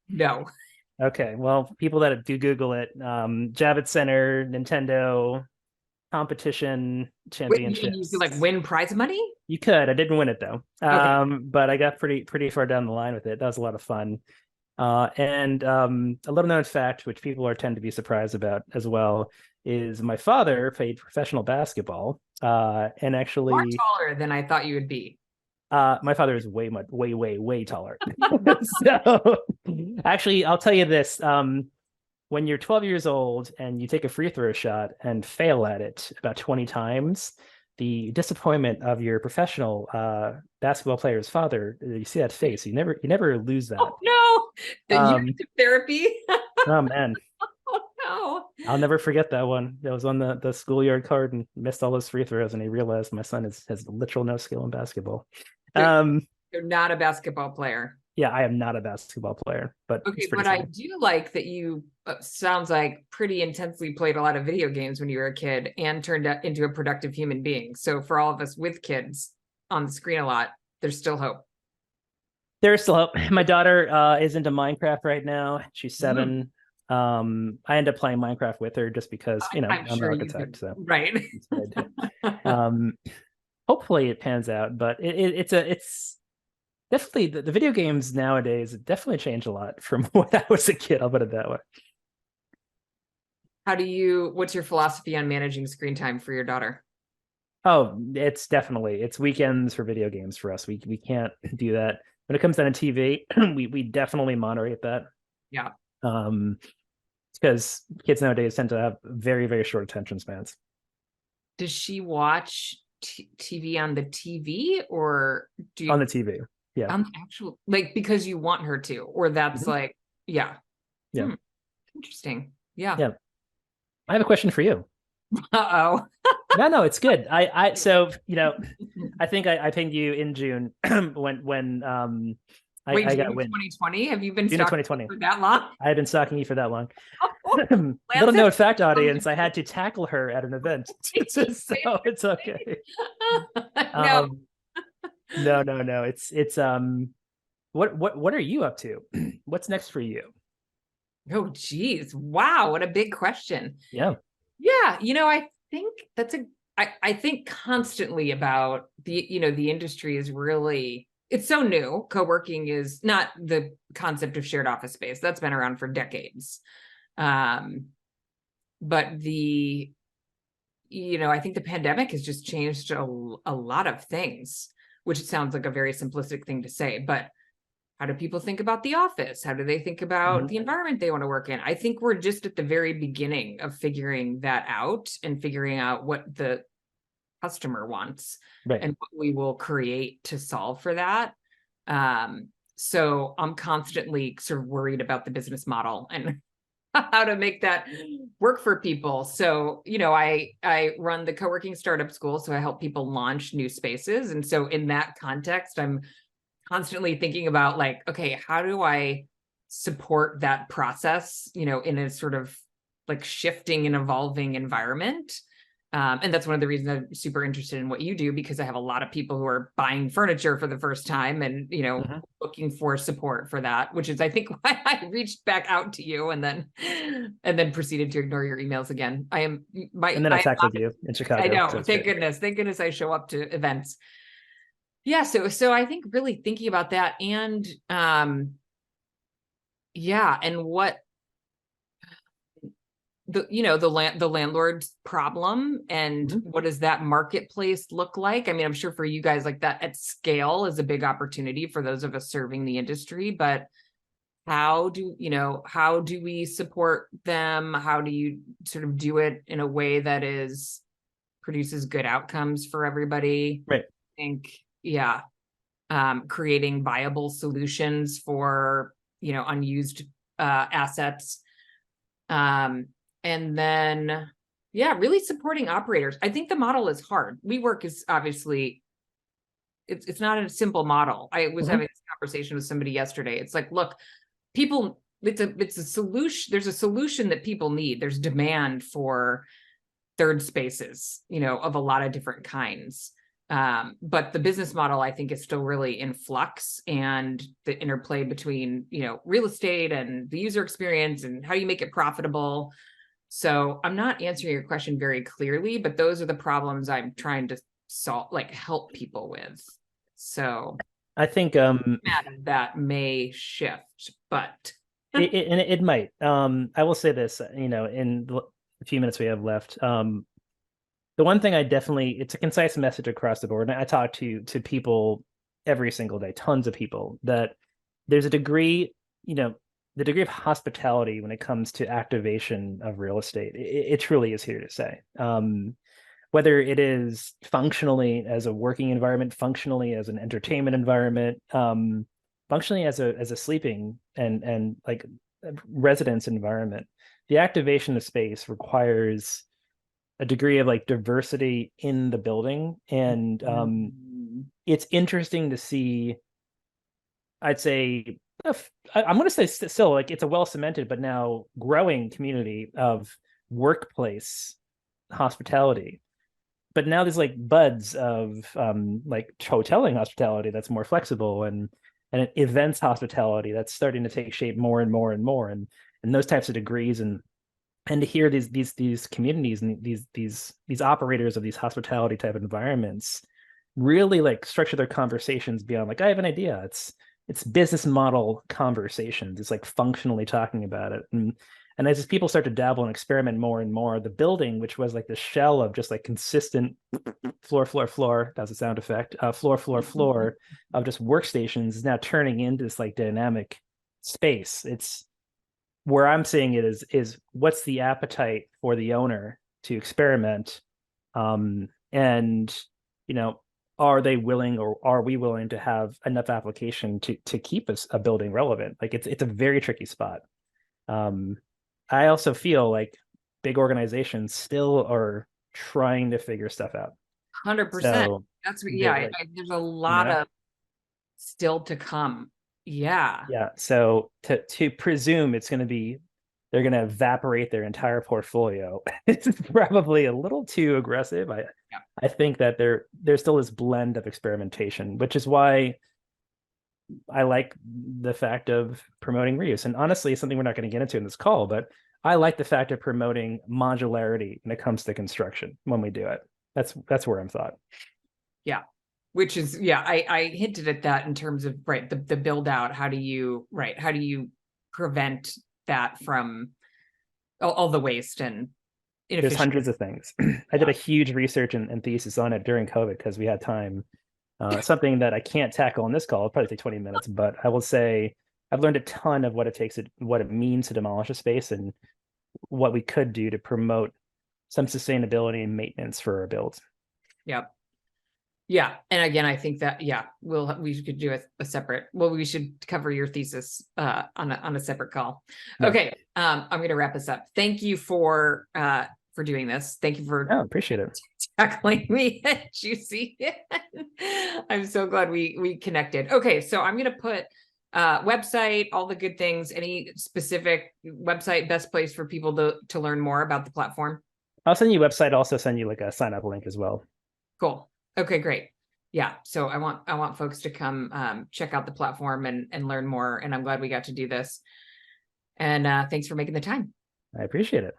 No. Okay, well, people that do Google it, Javits Center, Nintendo competition championships. You like win prize money? You could. I didn't win it though, but I got pretty far down the line with it. That was a lot of fun. And a little known fact, which people tend to be surprised about as well, is my father played professional basketball. And actually, more taller than I thought you would be. My father is way taller. So actually, I'll tell you this: when you're 12 years old and you take a free throw shot and fail at it about 20 times, the disappointment of your professional basketball player's father, you see that face. You never lose that. Oh no! Therapy. Oh man. Oh no! I'll never forget that one. That was on the schoolyard card and missed all those free throws, and he realized my son has literal no skill in basketball. You're not a basketball player. Yeah, I am not a basketball player, but okay. But funny. I do like that you sounds like pretty intensely played a lot of video games when you were a kid and turned into a productive human being. So for all of us with kids on the screen a lot, there's still hope. There's still hope. My daughter is into Minecraft right now. She's Mm, 7. I end up playing Minecraft with her just because, I'm I'm an sure you architect, could, so right. that's what I do. Hopefully it pans out, but it's definitely the video games nowadays definitely changed a lot from when I was a kid. I'll put it that way. What's your philosophy on managing screen time for your daughter? Oh, it's weekends for video games for us. We can't do that. When it comes down to TV, we definitely moderate that. Yeah. Um, because kids nowadays tend to have very, very short attention spans. Does she watch TV on the TV, or do On you the TV. Yeah. on the actual, like, because you want her to, or that's Mhm. like, yeah. Yeah. Hmm, interesting. Yeah. Yeah. I have a question for you. Uh-oh. No, it's good. So, I think I pinged you in June when Wait, I June got of wind. 2020? Have you been June of stalking me 2020. for that long? I had been stalking you for that long. Lance Little has known fact, come to audience, I had to tackle her at an event. So it's okay. no. Um, no. It's what are you up to? What's next for you? Oh, geez. Wow, what a big question. Yeah. Yeah, I think I think constantly about the industry is really, it's so new. Co-working is not the concept of shared office space. That's been around for decades. Um, but I think the pandemic has just changed a lot of things, which it sounds like a very simplistic thing to say, but how do people think about the office? How do they think about Mhm. the environment they want to work in? I think we're just at the very beginning of figuring that out and figuring out what the customer wants Right. and what we will create to solve for that. So I'm constantly sort of worried about the business model and how to make that work for people. So, I run the co-working startup school, so I help people launch new spaces. And so in that context, I'm constantly thinking about, like, okay, how do I support that process, in a sort of like shifting and evolving environment. And that's one of the reasons I'm super interested in what you do, because I have a lot of people who are buying furniture for the first time and, Mhm. looking for support for that, which is, I think, why I reached back out to you and then proceeded to ignore your emails again. And then I tackled you in I Chicago, so know. it's great. Thank goodness I show up to events. Yeah, so I think really thinking about that, and yeah, and what the landlord's problem, and Mhm. what does that marketplace look like? I mean, I'm sure for you guys, like, that at scale is a big opportunity for those of us serving the industry, but how do we support them? How do you sort of do it in a way that produces good outcomes for everybody? Right. I think, yeah, creating viable solutions for unused assets, um, and then, yeah, really supporting operators. I think the model is hard. WeWork is obviously, it's not a simple model. I was Mhm. having this conversation with somebody yesterday. It's like, look, people, it's a solution. There's a solution that people need. There's demand for third spaces, of a lot of different kinds. But the business model, I think, is still really in flux, and the interplay between, real estate and the user experience and how you make it profitable. So I'm not answering your question very clearly, but those are the problems I'm trying to solve, like, help people with. So I think that may shift, but it might. I will say this, in the few minutes we have left. The one thing it's a concise message across the board. And I talk to people every single day, tons of people, that there's a degree, the degree of hospitality when it comes to activation of real estate. It truly is here to stay. Whether it is functionally as a working environment, functionally as an entertainment environment, functionally as a sleeping and like residence environment, the activation of space requires a degree of like diversity in the building, and it's interesting to see. I'd say I'm going to say still, like, it's a well cemented but now growing community of workplace hospitality, but now there's like buds of like hoteling hospitality that's more flexible, and and an events hospitality that's starting to take shape more and more and more, and those types of degrees. And to hear these communities and these operators of these hospitality type environments really like structure their conversations beyond like, I have an idea. It's business model conversations. It's like functionally talking about it. And as people start to dabble and experiment more and more, the building, which was like the shell of just like consistent floor, floor, floor, that's a sound effect, floor, floor, floor of just workstations, is now turning into this like dynamic space. It's where I'm seeing it is what's the appetite for the owner to experiment, and are they willing, or are we willing to have enough application to keep a building relevant? Like it's a very tricky spot. I also feel like big organizations still are trying to figure stuff out. 100%. So That's what, yeah, like, there's a lot of still to come. Yeah. yeah. So to presume it's going to be, they're going to evaporate their entire portfolio, it's probably a little too aggressive. I think that there's still this blend of experimentation, which is why I like the fact of promoting reuse. And honestly, something we're not going to get into in this call, but I like the fact of promoting modularity when it comes to construction when we do it. That's where I'm thought. Yeah. Which is, yeah, I hinted at that in terms of, right, the build out. How do you prevent that from all the waste and There's inefficient? hundreds of things. I did a huge research and thesis on it during COVID because we had time. Something that I can't tackle on this call. It'll probably take 20 minutes, but I will say I've learned a ton of what it means to demolish a space and what we could do to promote some sustainability and maintenance for our builds. Yep. Yeah. And again, I think that, yeah, we could do a separate, well, we should cover your thesis on a separate call. Okay. I'm going to wrap this up. Thank you for doing this. Thank you for appreciate it. tackling me at Juicy. I'm so glad we connected. Okay. So I'm going to put website, all the good things, any specific website, best place for people to learn more about the platform. I'll send you a website. I'll also send you like a sign up link as well. Cool. Okay, great. Yeah. So I want folks to come check out the platform and learn more. And I'm glad we got to do this. And thanks for making the time. I appreciate it.